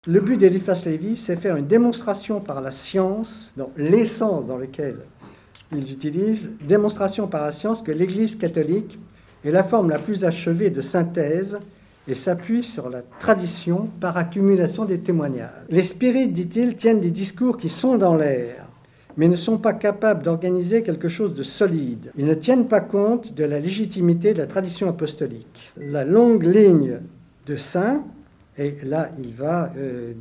Le but d'Eliphas Lévi, c'est faire une démonstration par la science, dans l'essence dans laquelle ils utilisent, démonstration par la science que l'Église catholique est la forme la plus achevée de synthèse et s'appuie sur la tradition par accumulation des témoignages. Les spirites, dit-il, tiennent des discours qui sont dans l'air, mais ne sont pas capables d'organiser quelque chose de solide. Ils ne tiennent pas compte de la légitimité de la tradition apostolique. La longue ligne de saints, et là il va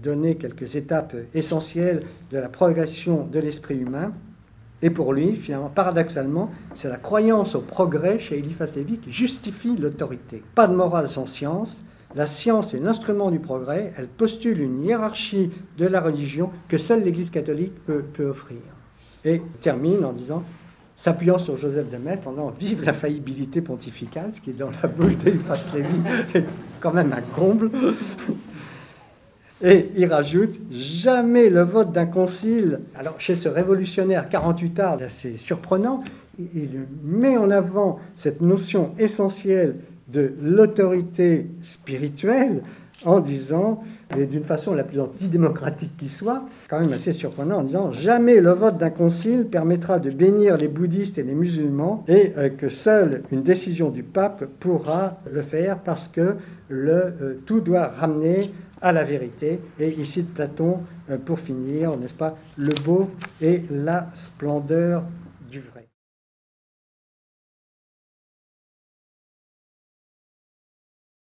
donner quelques étapes essentielles de la progression de l'esprit humain, et pour lui, finalement, paradoxalement, c'est la croyance au progrès chez Eliphas Lévi qui justifie l'autorité. Pas de morale sans science. La science est l'instrument du progrès. Elle postule une hiérarchie de la religion que seule l'Église catholique peut offrir. Et il termine en disant, s'appuyant sur Joseph de Maistre, en disant « Vive la faillibilité pontificale », ce qui est dans la bouche d'Eliphas Lévi est quand même un comble. Et il rajoute « Jamais le vote d'un concile ». Alors, chez ce révolutionnaire 48 arts, c'est surprenant, il met en avant cette notion essentielle de l'autorité spirituelle en disant, et d'une façon la plus antidémocratique qui soit, quand même assez surprenant, en disant « Jamais le vote d'un concile permettra de bénir les bouddhistes et les musulmans et que seule une décision du pape pourra le faire parce que tout doit ramener à la vérité. » Et il cite Platon pour finir, n'est-ce pas, le beau et la splendeur du vrai.